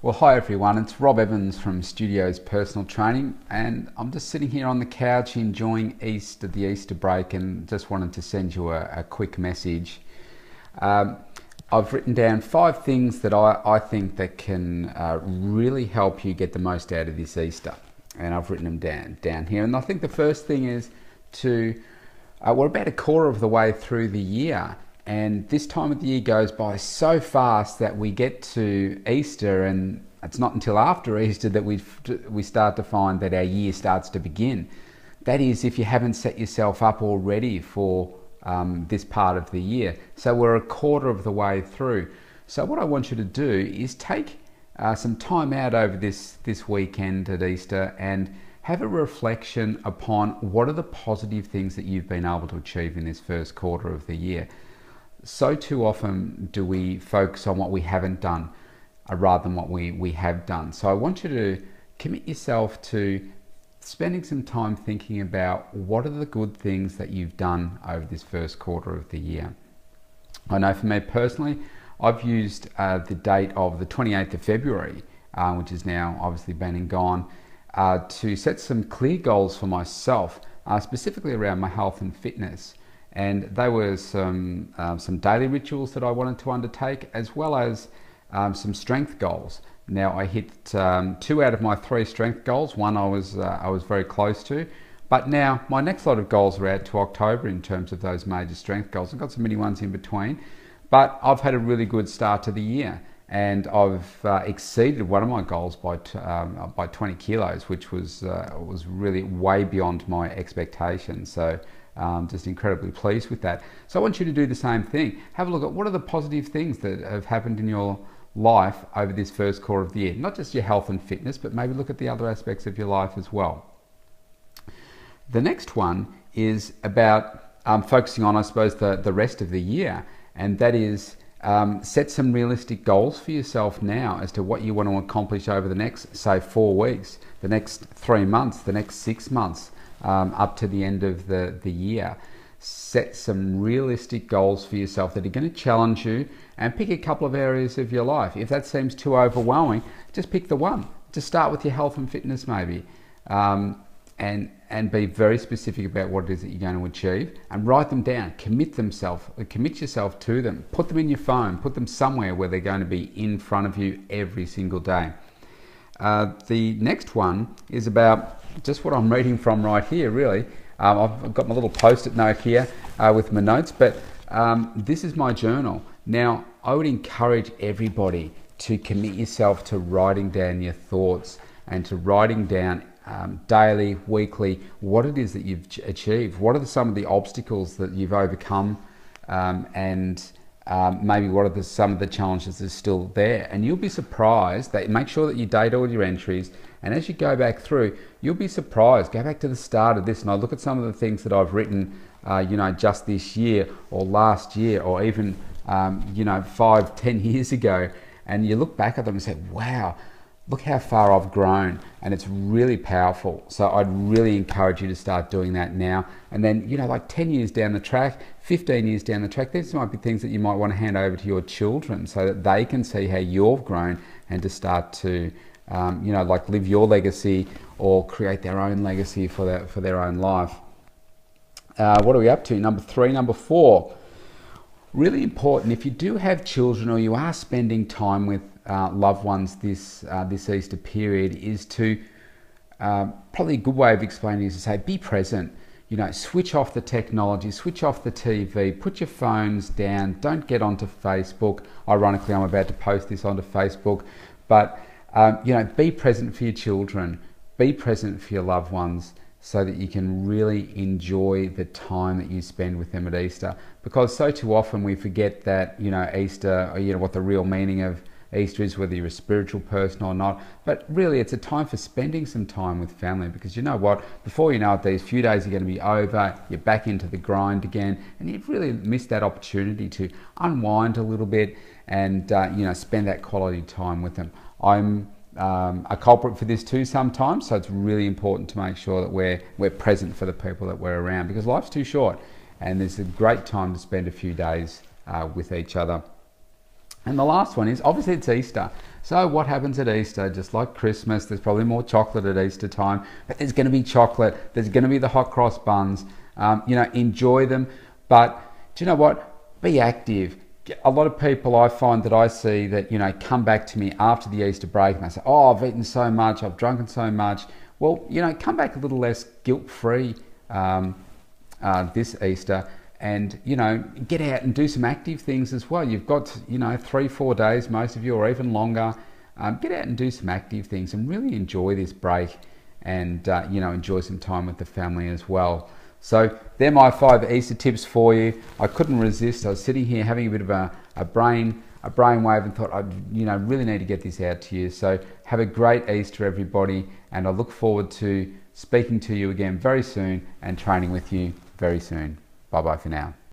Well, hi everyone, it's Rob Evans from Studios Personal Training, and I'm just sitting here on the couch enjoying the Easter break, and just wanted to send you a quick message. I've written down 5 things that I think that can really help you get the most out of this Easter, and I've written them down here. And I think the first thing is we're about a quarter of the way through the year, and this time of the year goes by so fast that we get to Easter, and it's not until after Easter that we start to find that our year starts to begin. That is, if you haven't set yourself up already for this part of the year. So we're a quarter of the way through. So what I want you to do is take some time out over this weekend at Easter and have a reflection upon what are the positive things that you've been able to achieve in this first quarter of the year. So too often do we focus on what we haven't done rather than what we have done. So I want you to commit yourself to spending some time thinking about what are the good things that you've done over this first quarter of the year. I know for me personally, I've used the date of the 28th of February, which is now obviously been and gone, to set some clear goals for myself, specifically around my health and fitness. And they were some daily rituals that I wanted to undertake, as well as some strength goals. Now I hit 2 out of my 3 strength goals. One I was very close to, but now my next lot of goals are out to October in terms of those major strength goals. I've got some mini ones in between, but I've had a really good start to the year, and I've exceeded one of my goals by 20 kilos, which was really way beyond my expectations. So just incredibly pleased with that. So I want you to do the same thing. Have a look at what are the positive things that have happened in your life over this first quarter of the year. Not just your health and fitness, but maybe look at the other aspects of your life as well. The next one is about focusing on, I suppose, the rest of the year, and that is set some realistic goals for yourself now as to what you want to accomplish over the next, say, 4 weeks, the next 3 months, the next 6 months, up to the end of the year. Set some realistic goals for yourself that are going to challenge you, and pick a couple of areas of your life. If that seems too overwhelming, just pick the one. Just start with your health and fitness maybe, and be very specific about what it is that you're going to achieve, and write them down. Commit yourself to them. Put them in your phone. Put them somewhere where they're going to be in front of you every single day. The next one is about just what I'm reading from right here, really. I've got my little post-it note here with my notes, but this is my journal. Now, I would encourage everybody to commit yourself to writing down your thoughts and to writing down daily, weekly, what it is that you've achieved. What are some of the obstacles that you've overcome, and maybe what are some of the challenges that are still there. And you'll be surprised that, make sure that you date all your entries, and as you go back through, you'll be surprised. Go back to the start of this and I look at some of the things that I've written just this year or last year, or even 5-10 years ago, and you look back at them and say, wow, look how far I've grown. And it's really powerful. So I'd really encourage you to start doing that now. And then, like 10 years down the track, 15 years down the track, these might be things that you might want to hand over to your children so that they can see how you've grown, and to start to live your legacy or create their own legacy for their own life. What are we up to? Number 4. Really important, if you do have children or you are spending time with loved ones this Easter period, is to probably a good way of explaining is to say, be present. Switch off the technology, switch off the TV, put your phones down, don't get onto Facebook. Ironically, I'm about to post this onto Facebook, but be present for your children, be present for your loved ones, so that you can really enjoy the time that you spend with them at Easter. Because so too often we forget that, Easter, what the real meaning of Easter is, whether you're a spiritual person or not. But really, it's a time for spending some time with family, because you know what? Before you know it, these few days are going to be over, you're back into the grind again, and you've really missed that opportunity to unwind a little bit and, spend that quality time with them. I'm a culprit for this too sometimes, so it's really important to make sure that we're present for the people that we're around, because life's too short, and there's a great time to spend a few days with each other. And the last one is, obviously it's Easter, So what happens at Easter? Just like Christmas, there's probably more chocolate at Easter time, but there's going to be chocolate. There's going to be the hot cross buns. Enjoy them. But do you know what? Be active. A lot of people I find that I see that, come back to me after the Easter break and they say, oh, I've eaten so much, I've drunken so much. Well, come back a little less guilt-free this Easter, and get out and do some active things as well. You've got 3-4 days, most of you, or even longer. Get out and do some active things and really enjoy this break, and enjoy some time with the family as well. So they're my 5 Easter tips for you. I couldn't resist. I was sitting here having a bit of a brain wave and thought I really need to get this out to you. So have a great Easter, everybody, and I look forward to speaking to you again very soon and training with you very soon. Bye bye for now.